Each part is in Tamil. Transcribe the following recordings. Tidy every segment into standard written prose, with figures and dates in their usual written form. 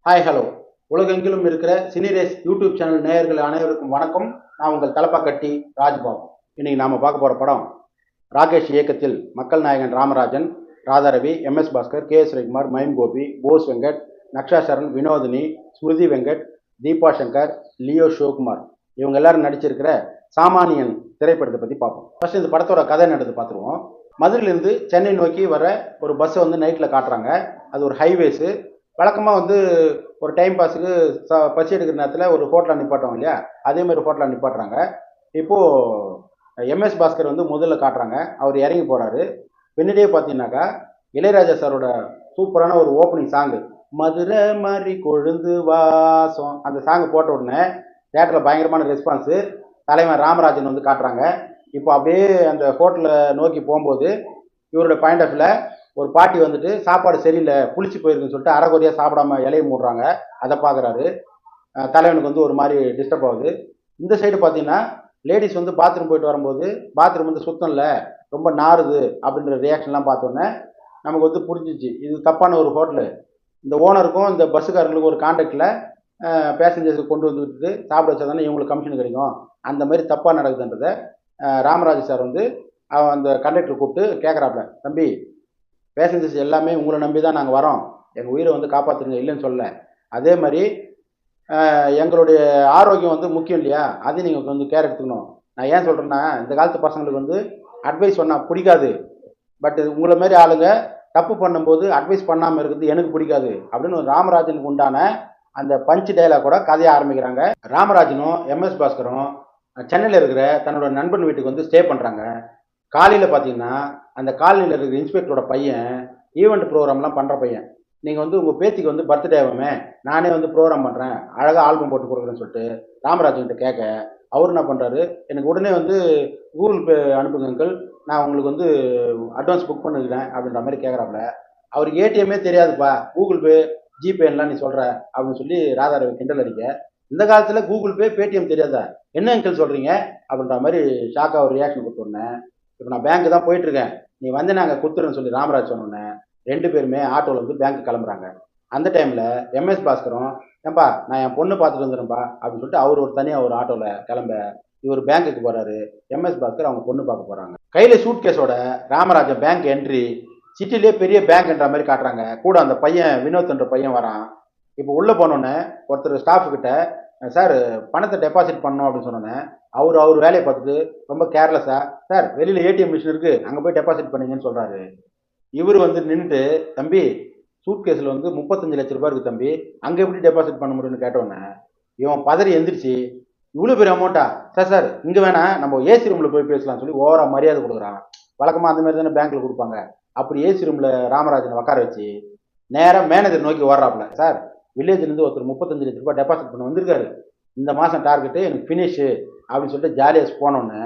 Hi hello. உலகெங்கிலும் இருக்கிற சினிரேஸ் யூடியூப் சேனல் நேயர்கள் அனைவருக்கும் வணக்கம். நான் உங்கள் தலப்பாக்கட்டி ராஜ்பாபு. இன்னைக்கு நாம பார்க்க போற படம் ராகேஷ் இயக்கத்தில் மக்கள் நாயகன் ராமராஜன், ராதாரவி, எம்.எஸ். பாஸ்கர், கே.எஸ். ரவிக்குமார், மயம் கோபி, போஸ் வெங்கட், நக்ஷா சரண், வினோதினி, ஸ்மிருதி வெங்கட், தீபா சங்கர், லியோ சிவகுமார் இவங்க எல்லாரும் நடிச்சிருக்கிற சாமானியன் திரைப்படத்தை பற்றி பார்ப்போம். ஃபர்ஸ்ட் இந்த படத்தோட கதை நடந்து பார்த்துருவோம். மதுரையிலேருந்து சென்னை நோக்கி வர ஒரு பஸ்ஸை வந்து நைட்டில் காட்டுறாங்க. அது ஒரு ஹைவேஸு. வழக்கமாக வந்து ஒரு டைம் பாஸுக்கு பசி எடுக்கிற நேரத்தில் ஒரு ஹோட்டலில் நிப்பாட்டுவாங்க இல்லையா, அதே மாதிரி ஹோட்டலில் நிப்பாட்டுறாங்க. இப்போது எம்.எஸ். பாஸ்கர் வந்து முதல்ல காட்டுறாங்க. அவர் இறங்கி போகிறாரு. பின்னாடியே பார்த்தீங்கன்னாக்கா இளையராஜா சாரோட சூப்பரான ஒரு ஓப்பனிங் சாங்கு மதுரை மாதிரி கொழுந்து வாசம், அந்த சாங்கு போட்ட உடனே தேட்டரில் பயங்கரமான ரெஸ்பான்ஸு. தலைவன் ராமராஜன் வந்து காட்டுறாங்க. இப்போ அப்படியே அந்த ஹோட்டலை நோக்கி போகும்போது இவரோட பாயிண்ட் ஆஃப் வியூவில் ஒரு பாட்டி வந்துட்டு சாப்பாடு சரியில்லை, புளிச்சு போயிருக்குன்னு சொல்லிட்டு அரைக்குறையாக சாப்பிடாம இலையை மூடுறாங்க. அதை பார்க்குறாரு. தலைவனுக்கு வந்து ஒரு மாதிரி டிஸ்டர்ப் ஆகுது. இந்த சைடு பார்த்தீங்கன்னா லேடிஸ் வந்து பாத்ரூம் போயிட்டு வரும்போது பாத்ரூம் வந்து சுத்தம் இல்லை, ரொம்ப நாறுது அப்படின்ற ரியாக்ஷன்லாம் பார்த்தோன்னே நமக்கு வந்து புரிஞ்சிச்சு இது தப்பான ஒரு ஹோட்டலு. இந்த ஓனருக்கும் இந்த பஸ்ஸுக்காரங்களுக்கும் ஒரு கான்டாக்டில் பேசஞ்சர்ஸுக்கு கொண்டு வந்து விட்டுட்டு சாப்பிட வச்சா தானே இவங்களுக்கு கமிஷன் கிடைக்கும். அந்த மாதிரி தப்பாக நடக்குதுன்றதை ராமராஜ் சார் வந்து அந்த கண்டக்டர் கூப்பிட்டு கேட்குறாப்புல, தம்பி பேசஞ்சர்ஸ் எல்லாமே உங்களை நம்பி தான் நாங்கள் வரோம், எங்கள் உயிரை வந்து காப்பாற்றுங்க, இல்லைன்னு சொல்ல. அதே மாதிரி எங்களுடைய ஆரோக்கியம் வந்து முக்கியம் இல்லையா, அதையும் நீங்கள் வந்து கேர் எடுத்துக்கணும். நான் ஏன் சொல்கிறேன்னா, இந்த காலத்து பசங்களுக்கு வந்து அட்வைஸ் பண்ணால் பிடிக்காது. பட் உங்களை மாதிரி ஆளுங்க தப்பு பண்ணும்போது அட்வைஸ் பண்ணாமல் இருக்கிறது எனக்கு பிடிக்காது அப்படின்னு ஒரு ராமராஜனுக்கு உண்டான அந்த பஞ்ச் டைலாக் கூட கதையை ஆரம்பிக்கிறாங்க. ராமராஜனும் எம்.எஸ். பாஸ்கரும் சென்னையில் இருக்கிற தன்னோட நண்பன் வீட்டுக்கு வந்து ஸ்டே பண்ணுறாங்க. காலையில் பார்த்தீங்கன்னா அந்த காலனியில் இருக்கிற இன்ஸ்பெக்டரோட பையன் ஈவெண்ட் ப்ரோக்ராம்லாம் பண்ணுற பையன், நீங்கள் வந்து உங்கள் பேத்திக்கு வந்து பர்த்டே ஆகுமே, நானே வந்து ப்ரோக்ராம் பண்ணுறேன், அழகாக ஆல்பம் போட்டு கொடுக்குறேன்னு சொல்லிட்டு ராமராஜன்கிட்ட கேட்க, அவர் என்ன பண்ணுறாரு, எனக்கு உடனே வந்து கூகுள் பே அனுப்புங்க அங்கிள், நான் உங்களுக்கு வந்து அட்வான்ஸ் புக் பண்ணிக்கிறேன் அப்படின்ற மாதிரி கேட்குறாப்புல. அவருக்கு ஏடிஎம்மே தெரியாதுப்பா, கூகுள் பே ஜிபேலாம் நீ சொல்கிற அப்படின்னு சொல்லி ராதாரவி கிண்டல் அடிக்க, இந்த காலத்தில் கூகுள் பே பேடிஎம் தெரியாதா, என்ன அங்கிள் சொல்கிறீங்க அப்படின்ற மாதிரி ஷாக்காக ஒரு ரியாக்ஷன் கொடுத்துருந்தேன். இப்போ நான் பேங்க்கு தான் போயிட்டுருக்கேன், நீ வந்து நாங்கள் கொடுத்துருன்னு சொல்லி ராமராஜ் சொன்னோன்னே ரெண்டு பேருமே ஆட்டோவில் வந்து பேங்க்கு கிளம்புறாங்க. அந்த டைமில் எம்.எஸ். பாஸ்கரும், ஏன்பா நான் என் பொண்ணு பார்த்துட்டு வந்துடுறேன்ப்பா அப்படின்னு சொல்லிட்டு அவர் ஒரு தனியாக ஒரு ஆட்டோவில் கிளம்ப இவர் பேங்க்குக்கு போகிறாரு. எம்.எஸ். பாஸ்கர் அவங்க பொண்ணு பார்க்க போகிறாங்க. கையில் சூட் கேஸோட ராமராஜன் பேங்க் என்ட்ரி, சிட்டிலே பெரிய பேங்க்ன்ற மாதிரி காட்டுறாங்க. கூட அந்த பையன் வினோத்ன்ற பையன் வரான். இப்போ உள்ளே போனோன்னே ஒருத்தர் ஸ்டாஃபு கிட்ட, சார் பணத்தை டெபாசிட் பண்ணணும் அப்படின்னு சொன்னோன்னே அவர் வேலையை பார்த்துட்டு ரொம்ப கேர்லெஸ்ஸாக, சார் வெளியில் ஏடிஎம் மிஷின் இருக்குது, அங்கே போய் டெபாசிட் பண்ணீங்கன்னு சொல்கிறாரு. இவர் வந்து நின்றுட்டு, தம்பி சூட் கேஸில் வந்து 35 லட்ச ரூபாய் இருக்குது தம்பி, அங்கே எப்படி டெபாசிட் பண்ண முடியும்னு கேட்டோன்னே இவன் பதறி எந்திரிச்சு, இவ்வளோ பெரிய அமௌண்ட்டா, சார் சார் இங்கே வேணா நம்ம ஏசி ரூமில் போய் பேசலாம்னு சொல்லி ஓவராக மரியாதை கொடுக்குறான். வழக்கமாக அந்த மாதிரி தானே பேங்க்கில் கொடுப்பாங்க. அப்படி ஏசி ரூமில் ராமராஜனை உட்கார வச்சு நேராக மேனேஜர் நோக்கி ஓடுறாப்புல, சார் வில்லேஜ்லேருந்து ஒருத்தர் 35 லட்ச ரூபாய் டெபாசிட் பண்ண வந்திருக்காரு, இந்த மாதம் டார்கெட்டு எனக்கு ஃபினிஷு அப்படின்னு சொல்லிட்டு ஜாலியாக போனோன்னே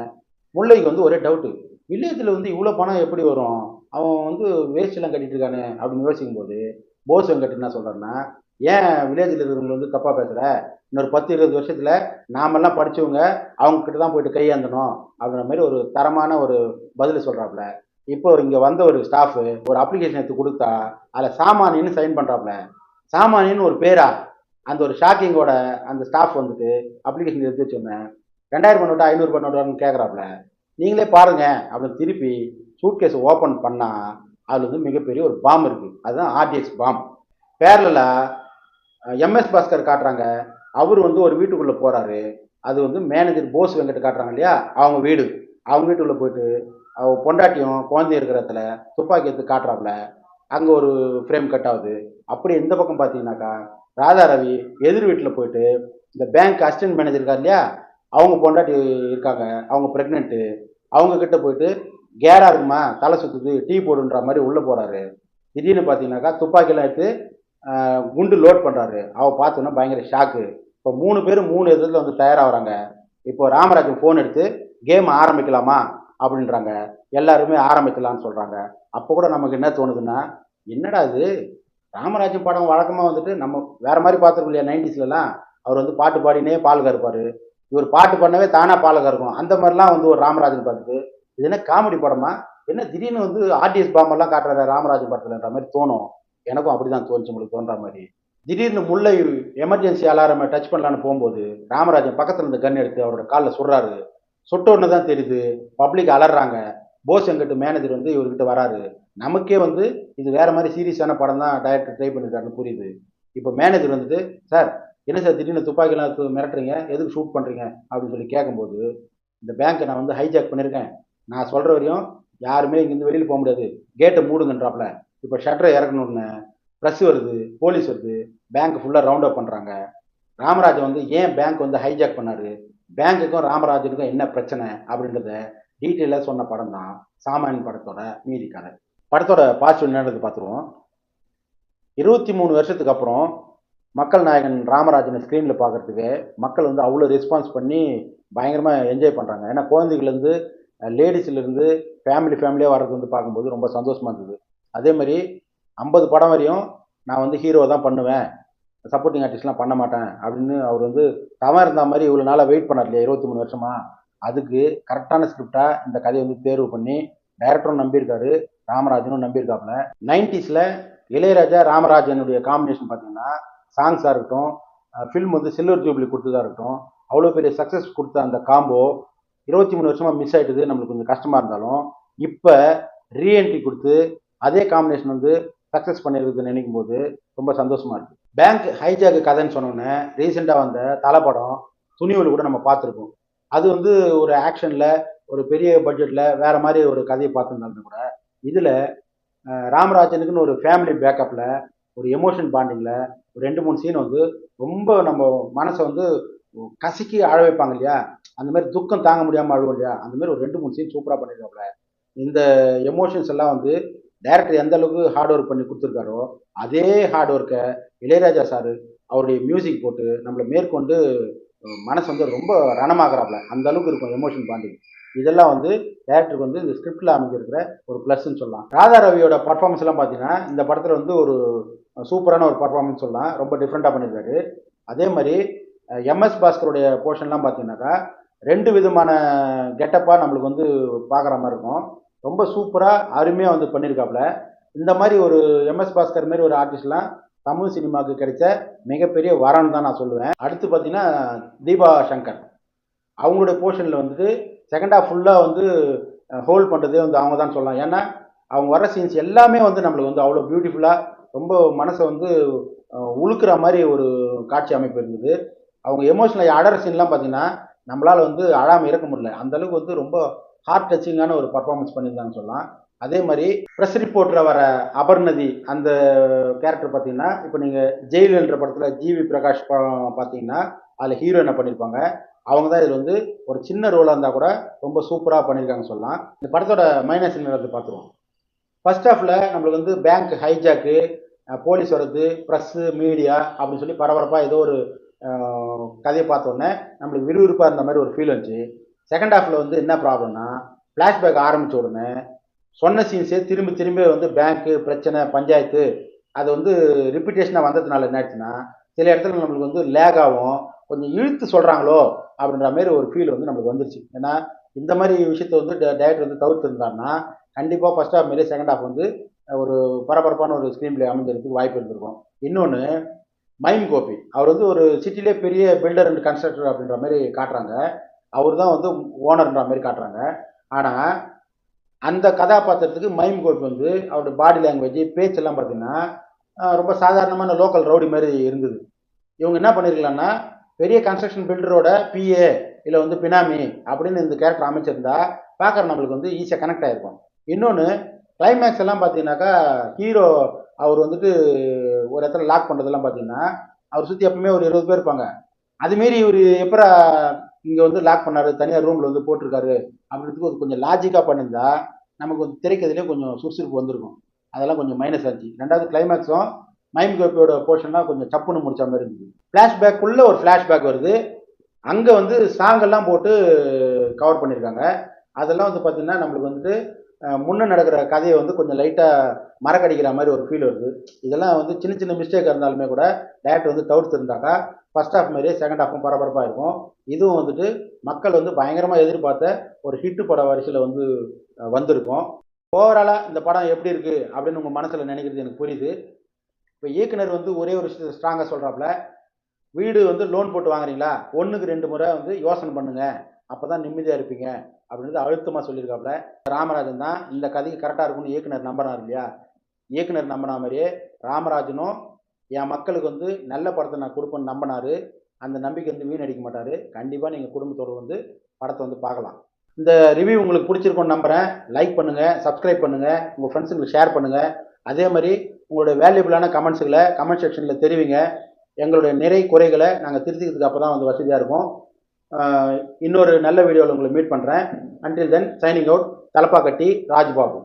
முல்லைக்கு வந்து ஒரே டவுட்டு, வில்லேஜில் வந்து இவ்வளோ பணம் எப்படி வரும், அவன் வந்து வேஸ்ட்லாம் கட்டிட்டு இருக்கானே அப்படின்னு யோசிக்கும்போது போஸ் வெங்கட் என்ன சொல்கிறாருன்னா, ஏன் வில்லேஜில் இருக்கிறவங்க வந்து தப்பாக பேசுகிற, இன்னொரு 10-20 வருஷத்தில் நாமெல்லாம் படித்தவங்க அவங்கக்கிட்ட தான் போயிட்டு கையாந்தணும் அப்படின்ற மாதிரி ஒரு தரமான ஒரு பதில் சொல்கிறாப்புல. இப்போ இங்கே வந்த ஒரு ஸ்டாஃபு ஒரு அப்ளிகேஷன் எடுத்து கொடுத்தா அதில் சாமானின்னு சைன் பண்ணுறாப்புல. சாமானின்னு ஒரு பேரா, அந்த ஒரு ஷாக்கிங்கோட அந்த ஸ்டாஃப் வந்துட்டு அப்ளிகேஷன் எடுத்து வச்சோன்னே 2000 நோட்டா 500 நோட்டான்னு கேட்குறாப்புல. நீங்களே பாருங்க அப்படின்னு திருப்பி சூட் கேஸ் ஓப்பன் பண்ணால் அதில் வந்து மிகப்பெரிய ஒரு பாம் இருக்குது. அதுதான் ஆர்டிஎக்ஸ் பாம். பேரலாக எம்.எஸ். பாஸ்கர் காட்டுறாங்க. அவர் வந்து ஒரு வீட்டுக்குள்ளே போகிறாரு. அது வந்து மேனேஜர் போஸ் வெங்கட் காட்டுறாங்க இல்லையா, அவங்க வீடு. அவங்க வீட்டுக்குள்ளே போயிட்டு அவங்க பொண்டாட்டியும் குழந்தை இருக்கிற இடத்துல துப்பாக்கி எடுத்து காட்டுறாப்புல. அங்கே ஒரு ஃப்ரேம் கட் ஆகுது. அப்படி இந்த பக்கம் பார்த்தீங்கன்னாக்கா ராதாரவி எதிர் வீட்டில் போயிட்டு இந்த பேங்க் அசிஸ்டன்ட் மேனேஜர் இருக்கார் இல்லையா, அவங்க பொண்டாட்டி இருக்காங்க, அவங்க ப்ரெக்னென்ட்டு, அவங்க கிட்ட போயிட்டு கேரா இருக்குமா, தலை சுற்றுது, டீ போடுன்ற மாதிரி உள்ளே போகிறாரு. திடீர்னு பார்த்தீங்கன்னாக்கா துப்பாக்கியெல்லாம் எடுத்து குண்டு லோட் பண்ணுறாரு. அவள் பார்த்தோன்னா பயங்கர ஷாக்கு. இப்போ 3 பேரும் 3 எதிரில் வந்து தயாராகிறாங்க. இப்போ ராமராஜன் ஃபோன் எடுத்து கேம் ஆரம்பிக்கலாமா அப்படின்றாங்க. எல்லாருமே ஆரம்பிக்கலான்னு சொல்கிறாங்க. அப்போ கூட நமக்கு என்ன தோணுதுன்னா, என்னடா இது ராமராஜன் படம் வழக்கமாக வந்துட்டு நம்ம வேறு மாதிரி பார்த்துருக்கோம் இல்லையா, 90ஸ்லாம் அவர் வந்து பாட்டு பாடினே பால் கறப்பார், இவர் பாட்டு பண்ணவே தானா பால் கறக்கும், அந்த மாதிரிலாம் வந்து ஒரு ராமராஜன் பார்த்துட்டு இது என்ன காமெடி படமா, என்ன திடீர்னு வந்து ஆர்டிஎஸ் பாம்பெல்லாம் காட்டுறாரு ராமராஜன் படத்துலன்ற மாதிரி தோணும். எனக்கும் அப்படி தான் தோணுச்சு, உங்களுக்கு தோன்ற மாதிரி. திடீர்னு முல்லை எமர்ஜென்சி அலாரமை டச் பண்ணலான்னு போகும்போது ராமராஜன் பக்கத்தில் இருந்த கன் எடுத்து அவரோட காலில் சுடுறாரு. சுட்டோன்னு தான் தெரியுது, பப்ளிக் அலறாங்க. போஸ் எங்கிட்ட மேனேஜர் வந்து இவர்கிட்ட வராரு. நமக்கே வந்து இது வேற மாதிரி சீரியஸான படம் தான் டைரக்டர் ட்ரை பண்ணிருக்காருன்னு புரியுது. இப்போ மேனேஜர் வந்துட்டு, சார் என்ன சார் திடீர்னு துப்பாக்கிலாம் மிரட்டுறீங்க, எதுக்கு ஷூட் பண்ணுறீங்க அப்படின்னு சொல்லி கேட்கும்போது, இந்த பேங்க்கை நான் வந்து ஹைஜாக் பண்ணியிருக்கேன், நான் சொல்கிற வரையும் யாருமே இங்கேருந்து வெளியில் போக முடியாது, கேட்டை மூடுங்கன்றாப்புல. இப்போ ஷட்டரை இறக்கணுன்னு ப்ரெஸ் வருது, போலீஸ் வருது, பேங்க் ஃபுல்லாக ரவுண்ட் அப் பண்ணுறாங்க. ராமராஜன் வந்து ஏன் பேங்க் வந்து ஹைஜாக் பண்ணாரு, பேங்க்குக்கும் ராமராஜனுக்கும் என்ன பிரச்சனை அப்படின்றத டீட்டெயிலாக சொன்ன படம் தான் சாமானியன் படத்தோட மீதி கதை. படத்தோட பாசிட்டிவ் என்னன்றது பார்த்துருவோம். 23 வருஷத்துக்கு அப்புறம் மக்கள் நாயகன் ராமராஜனை ஸ்க்ரீனில் பார்க்குறதுக்கு மக்கள் வந்து அவ்வளோ ரெஸ்பான்ஸ் பண்ணி பயங்கரமாக என்ஜாய் பண்ணுறாங்க. ஏன்னா குழந்தைகள்லேருந்து லேடிஸ்லேருந்து ஃபேமிலியாக வர்றது வந்து பார்க்கும்போது ரொம்ப சந்தோஷமாக இருந்தது. அதே மாதிரி 50 படம் வரையும் நான் வந்து ஹீரோ தான் பண்ணுவேன், சப்போர்ட்டிங் ஆர்டிஸ்ட்லாம் பண்ண மாட்டேன் அப்படின்னு அவர் வந்து தவறு இருந்த மாதிரி இவ்வளோ நாளாக வெயிட் பண்ணார் இல்லையா 23 வருஷமா. அதுக்கு கரெக்டான ஸ்கிரிப்டாக இந்த கதையை வந்து தேர்வு பண்ணி டைரக்டரும் நம்பியிருக்காரு, ராமராஜனும் நம்பியிருக்காப்புல. 90ஸ்ல இளையராஜா ராமராஜனுடைய காம்பினேஷன் பார்த்தீங்கன்னா சாங்ஸாக இருக்கட்டும், ஃபில்ம் வந்து சில்வர் ஜூப்ளி கொடுத்ததாக இருக்கட்டும், அவ்வளோ பெரிய சக்ஸஸ் கொடுத்த அந்த காம்போ 23 வருஷமாக மிஸ் ஆகிட்டுது. நம்மளுக்கு கொஞ்சம் கஷ்டமாக இருந்தாலும் இப்போ ரீஎன்ட்ரி கொடுத்து அதே காம்பினேஷன் வந்து சக்ஸஸ் பண்ணியிருக்குதுன்னு நினைக்கும் போது ரொம்ப சந்தோஷமாக இருக்குது. பேங்க் ஹைஜாக் கதைன்னு சொன்னோன்னே ரீசெண்டாக வந்த தலை படம் துணிவில் கூட நம்ம பார்த்துருக்கோம். அது வந்து ஒரு ஆக்ஷனில் ஒரு பெரிய பட்ஜெட்டில் வேறு மாதிரி ஒரு கதையை பார்த்துருந்தாலும் கூட இதில் ராமராஜனுக்குன்னு ஒரு ஃபேமிலி பேக்கப்பில் ஒரு எமோஷன் பாண்டிங்கில் ஒரு 2-3 சீன் வந்து ரொம்ப நம்ம மனசை வந்து கசக்கி அழ வைப்பாங்க இல்லையா, அந்த மாதிரி துக்கம் தாங்க முடியாமல் அழுவோம் இல்லையா, அந்த மாதிரி ஒரு 2-3 சீன் சூப்பராக பண்ணியிருக்காப்புல. இந்த எமோஷன்ஸ் எல்லாம் வந்து டைரக்டர் எந்த அளவுக்கு ஹார்ட் ஒர்க் பண்ணி கொடுத்துருக்காரோ அதே ஹார்ட் ஒர்க்கை இளையராஜா சார் அவருடைய மியூசிக் போட்டு நம்மளை மேற்கொண்டு மனசு வந்து ரொம்ப ரணமாகறாப்புல. அந்த அளவுக்கு இருக்கும் எமோஷன் பாண்டிங். இதெல்லாம் வந்து டேரக்டருக்கு வந்து இந்த ஸ்கிரிப்டில் அமைஞ்சிருக்கிற ஒரு ப்ளஸ்ன்னு சொல்லலாம். ராதா ரவியோட பர்ஃபார்மன்ஸ் எல்லாம் பார்த்தீங்கன்னா இந்த படத்தில் வந்து ஒரு சூப்பரான ஒரு பர்ஃபார்மன்ஸ் சொல்லலாம், ரொம்ப டிஃப்ரெண்ட்டாக பண்ணியிருக்காரு. அதே மாதிரி எம்எஸ் பாஸ்கருடைய போர்ஷன்லாம் பார்த்தீங்கன்னாக்கா 2 விதமான கெட்டப்பாக நம்மளுக்கு வந்து பார்க்குற மாதிரி இருக்கும். ரொம்ப சூப்பராக அருமையாக வந்து பண்ணியிருக்காப்புல. இந்த மாதிரி ஒரு எம்எஸ் பாஸ்கர் மாதிரி ஒரு ஆர்டிஸ்ட்லாம் தமிழ் சினிமாவுக்கு கிடைச்ச மிகப்பெரிய வரன்னு தான் நான் சொல்லுவேன். அடுத்து பார்த்தீங்கன்னா தீபா சங்கர் அவங்களுடைய போர்ஷனில் வந்துட்டு செகண்ட் ஹாஃப் ஃபுல்லாக வந்து ஹோல்ட் பண்ணுறதே வந்து அவங்க தான் சொல்லலாம். ஏன்னா அவங்க வர சீன்ஸ் எல்லாமே வந்து நம்மளுக்கு வந்து அவ்வளோ பியூட்டிஃபுல்லாக ரொம்ப மனசை வந்து உழுக்கிற மாதிரி ஒரு காட்சி அமைப்பு இருந்தது. அவங்க எமோஷனல் அடற சீன்லாம் பார்த்தீங்கன்னா நம்மளால் வந்து அழாமல் இருக்க முடியல, அந்தளவுக்கு வந்து ரொம்ப ஹார்ட் டச்சிங்கான ஒரு பர்ஃபார்மன்ஸ் பண்ணியிருந்தாங்கன்னு சொல்லலாம். அதே மாதிரி ப்ரெஸ் ரிப்போர்ட்டில் வர அபர்ணதி அந்த கேரக்டர் பார்த்தீங்கன்னா இப்போ நீங்கள் ஜெயிலுன்ற படத்தில் ஜிவி பிரகாஷ் பார்த்தீங்கன்னா அதில் ஹீரோயினை பண்ணியிருப்பாங்க. அவங்க தான் இதில் வந்து ஒரு சின்ன ரோலாக இருந்தால் கூட ரொம்ப சூப்பராக பண்ணியிருக்காங்கன்னு சொல்லலாம். இந்த படத்தோட மைனஸ் என்னது பார்த்துருவோம். ஃபர்ஸ்ட் ஹாஃபில் நம்மளுக்கு வந்து பேங்க் ஹைஜாக்கு, போலீஸ் வர்றது, ப்ரெஸ்ஸு, மீடியா அப்படின்னு சொல்லி பரபரப்பாக ஏதோ ஒரு கதையை பார்த்தோன்னே நம்மளுக்கு விறுவிறுப்பாக இருந்த மாதிரி ஒரு ஃபீல் வந்துச்சு. செகண்ட் ஹாஃபில் வந்து என்ன ப்ராப்ளம்னா ஃப்ளாஷ்பேக் ஆரம்பித்த உடனே சொன்ன சீன்ஸே திரும்பி திரும்பி வந்து பேங்க்கு பிரச்சனை, பஞ்சாயத்து அது வந்து ரிப்பீட்டேஷனாக வந்ததுனால என்ன ஆச்சுன்னா சில இடத்துல நம்மளுக்கு வந்து லேக் ஆகும், கொஞ்சம் இழுத்து சொல்கிறாங்களோ அப்படின்ற மாதிரி ஒரு ஃபீல் வந்து நம்மளுக்கு வந்துருச்சு. ஏன்னா இந்த மாதிரி விஷயத்த வந்து டைரக்டர் வந்து தவிர்த்துருந்தாருன்னா கண்டிப்பாக ஃபர்ஸ்ட் ஹாஃப் மாரி செகண்ட் ஹாஃப் வந்து ஒரு பரபரப்பான ஒரு ஸ்க்ரீன் பிளே அமைஞ்சிருக்கு வாய்ப்பு இருந்திருக்கும். இன்னொன்று மைம் கோபி அவர் வந்து ஒரு சிட்டிலே பெரிய பில்டர் அண்ட் கன்ஸ்ட்ரக்டர் அப்படின்ற மாதிரி காட்டுறாங்க, அவர் தான் வந்து ஓனர்ன்ற மாதிரி காட்டுறாங்க. ஆனால் அந்த கதாபாத்திரத்துக்கு மைம் கோபி வந்து அவருடைய பாடி லாங்குவேஜ் பேச்செல்லாம் பார்த்தீங்கன்னா ரொம்ப சாதாரணமான லோக்கல் ரவுடி மாதிரி இருந்தது. இவங்க என்ன பண்ணியிருக்கலாம்னா பெரிய கன்ஸ்ட்ரக்ஷன் பில்டரோட பிஏ இல்லை வந்து பினாமி அப்படின்னு இந்த கேரக்டர் அமைச்சிருந்தா பார்க்குற நம்மளுக்கு வந்து ஈஸியாக கனெக்ட் ஆகிருக்கும். இன்னொன்று கிளைமேக்ஸ் எல்லாம் பார்த்தீங்கன்னாக்கா ஹீரோ அவர் வந்துட்டு ஒரு இடத்துல லாக் பண்ணுறதெல்லாம் பார்த்தீங்கன்னா அவர் சுற்றி எப்பவுமே ஒரு 20 பேர் இருப்பாங்க. அதுமாரி இவர் எப்போ இங்கே வந்து லாக் பண்ணார், தனியார் ரூமில் வந்து போட்டிருக்காரு அப்படின்றதுக்கு கொஞ்சம் லாஜிக்காக பண்ணியிருந்தா நமக்கு வந்து திரைக்கதிலே கொஞ்சம் சுறுசுறுப்பு வந்திருக்கும். அதெல்லாம் கொஞ்சம் மைனஸ் ஆச்சு. ரெண்டாவது கிளைமேக்ஸும் மைம் கோபியோட போர்ஷன்லாம் கொஞ்சம் சப்புன்னு முடிச்ச மாதிரி இருந்தது. ஃப்ளாஷ்பேக்குள்ளே ஒரு ஃப்ளாஷ்பேக் வருது, அங்கே வந்து சாங்கெல்லாம் போட்டு கவர் பண்ணியிருக்காங்க. அதெல்லாம் வந்து பார்த்திங்கன்னா நம்மளுக்கு வந்துட்டு முன்னே நடக்கிற கதையை வந்து கொஞ்சம் லைட்டாக மறக்கடிக்கிற மாதிரி ஒரு ஃபீல் வருது. இதெல்லாம் வந்து சின்ன சின்ன மிஸ்டேக் இருந்தாலுமே கூட டேரக்டர் வந்து தவிர்த்துருந்தாக்கா ஃபர்ஸ்ட் ஹாஃப் மாதிரியே செகண்ட் ஹாஃபும் பரபரப்பாக இருக்கும். இதுவும் வந்துட்டு மக்கள் வந்து பயங்கரமாக எதிர்பார்த்த ஒரு ஹிட்டு பட வரிசையில் வந்து வந்திருக்கும். ஓவராலாக இந்த படம் எப்படி இருக்குது அப்படின்னு உங்கள் மனசில் நினைக்கிறது எனக்கு புரியுது. இப்போ இயக்குனர் வந்து ஒரே ஒரு விஷயத்தை ஸ்ட்ராங்காக சொல்கிறாப்புல, வீடு வந்து லோன் போட்டு வாங்குறீங்களா 1க்கு 2 முறை வந்து யோசனை பண்ணுங்க, அப்போ தான் நிம்மதியாக இருப்பீங்க அப்படின்றது அழுத்தமாக சொல்லியிருக்காப்புல. ராமராஜன் தான் இந்த கதைக்கு கரெக்டாக இருக்கும்னு இயக்குனர் நம்பினார் இல்லையா? இயக்குனர் நம்பின மாதிரியே ராமராஜனும் என் மக்களுக்கு வந்து நல்ல படத்தை நான் கொடுப்பேன்னு நம்பினாரு. அந்த நம்பிக்கை வந்து வீணடிக்க மாட்டார். கண்டிப்பாக நீங்கள் குடும்பத்தோடு வந்து படத்தை வந்து பார்க்கலாம். இந்த ரிவ்யூ உங்களுக்கு பிடிச்சிருக்கும்னு நம்புகிறேன். லைக் பண்ணுங்கள், சப்ஸ்கிரைப் பண்ணுங்கள், உங்கள் ஃப்ரெண்ட்ஸுங்களுக்கு ஷேர் பண்ணுங்கள். அதே மாதிரி உங்களுடைய வேல்யூபிளான கமெண்ட்ஸுகளை கமெண்ட் செக்ஷனில் தெரிவிங்க. எங்களுடைய நிறை குறைகளை நாங்கள் திருத்திக்கிறதுக்கு அப்போ தான் வந்து வசதியாக இருக்கும். இன்னொரு நல்ல வீடியோவில் உங்களை மீட் பண்ணுறேன். Until then signing out. Thalappakatti Rajbabu.